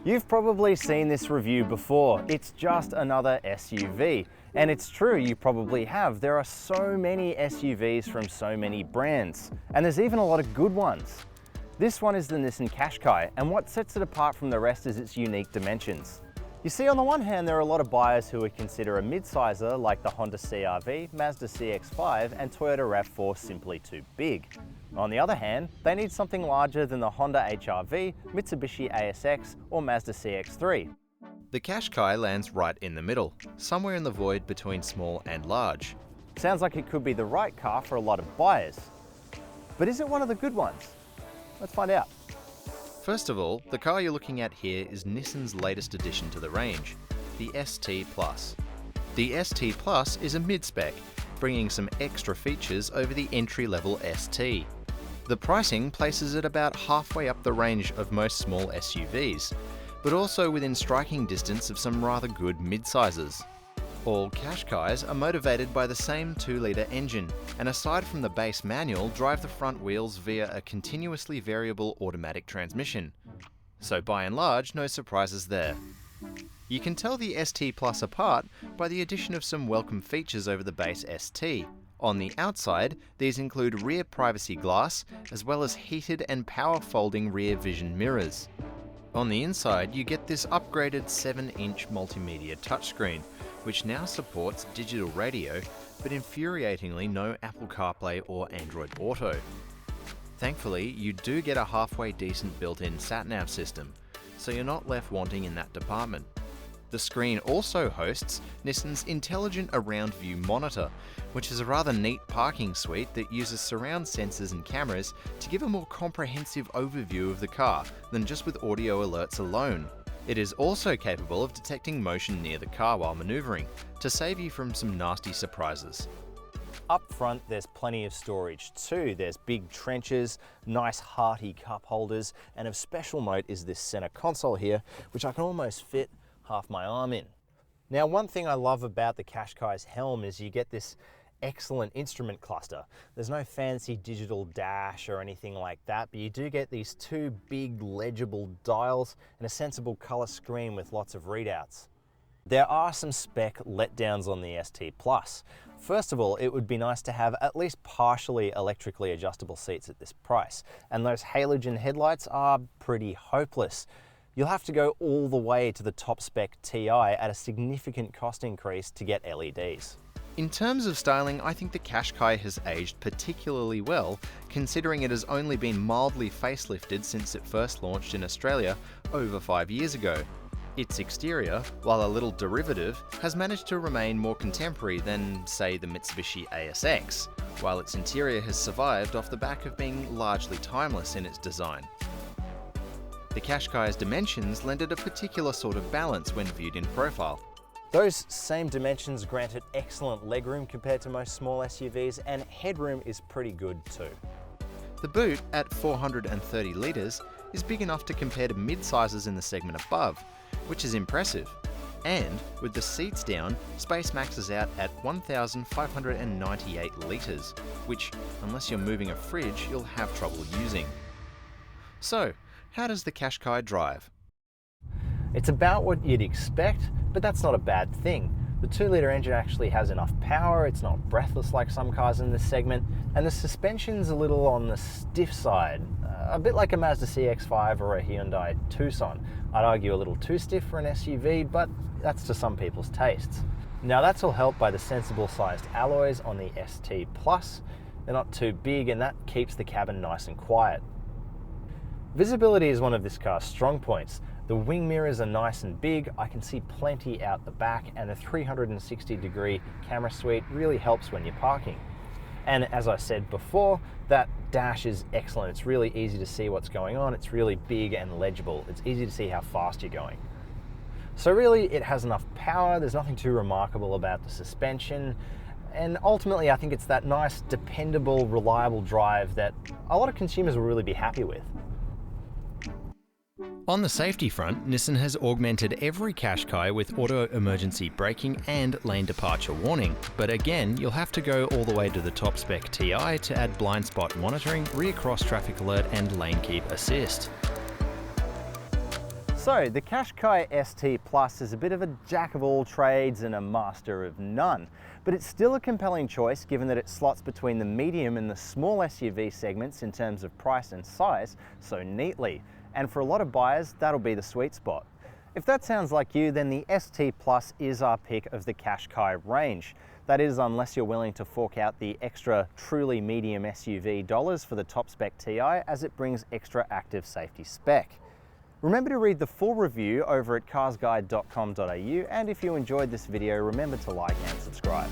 You've probably seen this review before. It's just another SUV. And it's true, you probably have. There are so many SUVs from so many brands. And there's even a lot of good ones. This one is the Nissan Qashqai, and what sets it apart from the rest is its unique dimensions. You see, on the one hand, there are a lot of buyers who would consider a mid-sizer like the Honda CR-V, Mazda CX-5 and Toyota RAV4 simply too big. On the other hand, they need something larger than the Honda HR-V, Mitsubishi ASX or Mazda CX-3. The Qashqai lands right in the middle, somewhere in the void between small and large. Sounds like it could be the right car for a lot of buyers. But is it one of the good ones? Let's find out. First of all, the car you're looking at here is Nissan's latest addition to the range, the ST Plus. The ST Plus is a mid-spec, bringing some extra features over the entry-level ST. The pricing places it about halfway up the range of most small SUVs, but also within striking distance of some rather good mid-sizes. All Qashqais are motivated by the same 2-litre engine, and aside from the base manual, drive the front wheels via a continuously variable automatic transmission. So by and large, no surprises there. You can tell the ST Plus apart by the addition of some welcome features over the base ST. On the outside, these include rear privacy glass, as well as heated and power-folding rear vision mirrors. On the inside, you get this upgraded 7-inch multimedia touchscreen, which now supports digital radio, but infuriatingly no Apple CarPlay or Android Auto. Thankfully, you do get a halfway decent built-in sat-nav system, so you're not left wanting in that department. The screen also hosts Nissan's Intelligent Around View Monitor, which is a rather neat parking suite that uses surround sensors and cameras to give a more comprehensive overview of the car than just with audio alerts alone. It is also capable of detecting motion near the car while maneuvering, to save you from some nasty surprises. Up front, there's plenty of storage too. There's big trenches, nice hearty cup holders, and of special note is this center console here, which I can almost fit half my arm in. Now, one thing I love about the Qashqai's helm is you get this excellent instrument cluster. There's no fancy digital dash or anything like that, but you do get these two big legible dials and a sensible color screen with lots of readouts. There are some spec letdowns on the ST Plus. First of all, it would be nice to have at least partially electrically adjustable seats at this price, and those halogen headlights are pretty hopeless. You'll have to go all the way to the top spec TI at a significant cost increase to get LEDs. In terms of styling, I think the Qashqai has aged particularly well, considering it has only been mildly facelifted since it first launched in Australia over 5 years ago. Its exterior, while a little derivative, has managed to remain more contemporary than, say, the Mitsubishi ASX, while its interior has survived off the back of being largely timeless in its design. The Qashqai's dimensions lend it a particular sort of balance when viewed in profile. Those same dimensions grant it excellent legroom compared to most small SUVs, and headroom is pretty good too. The boot, at 430 litres, is big enough to compare to mid-sizes in the segment above, which is impressive. And, with the seats down, space maxes out at 1,598 litres, which, unless you're moving a fridge, you'll have trouble using. So, how does the Qashqai drive? It's about what you'd expect, but that's not a bad thing. The 2-litre engine actually has enough power, it's not breathless like some cars in this segment, and the suspension's a little on the stiff side, a bit like a Mazda CX-5 or a Hyundai Tucson. I'd argue a little too stiff for an SUV, but that's to some people's tastes. Now that's all helped by the sensible sized alloys on the ST Plus. They're not too big, and that keeps the cabin nice and quiet. Visibility is one of this car's strong points. The wing mirrors are nice and big, I can see plenty out the back, and the 360-degree camera suite really helps when you're parking. And as I said before, that dash is excellent. It's really easy to see what's going on. It's really big and legible. It's easy to see how fast you're going. So really, it has enough power. There's nothing too remarkable about the suspension. And ultimately, I think it's that nice, dependable, reliable drive that a lot of consumers will really be happy with. On the safety front, Nissan has augmented every Qashqai with auto emergency braking and lane departure warning, but again, you'll have to go all the way to the top spec TI to add blind spot monitoring, rear cross traffic alert and lane keep assist. So the Qashqai ST Plus is a bit of a jack of all trades and a master of none, but it's still a compelling choice given that it slots between the medium and the small SUV segments in terms of price and size so neatly. And for a lot of buyers, that'll be the sweet spot. If that sounds like you, then the ST Plus is our pick of the Qashqai range. That is, unless you're willing to fork out the extra truly medium SUV dollars for the top spec TI, as it brings extra active safety spec. Remember to read the full review over at carsguide.com.au, and if you enjoyed this video, remember to like and subscribe.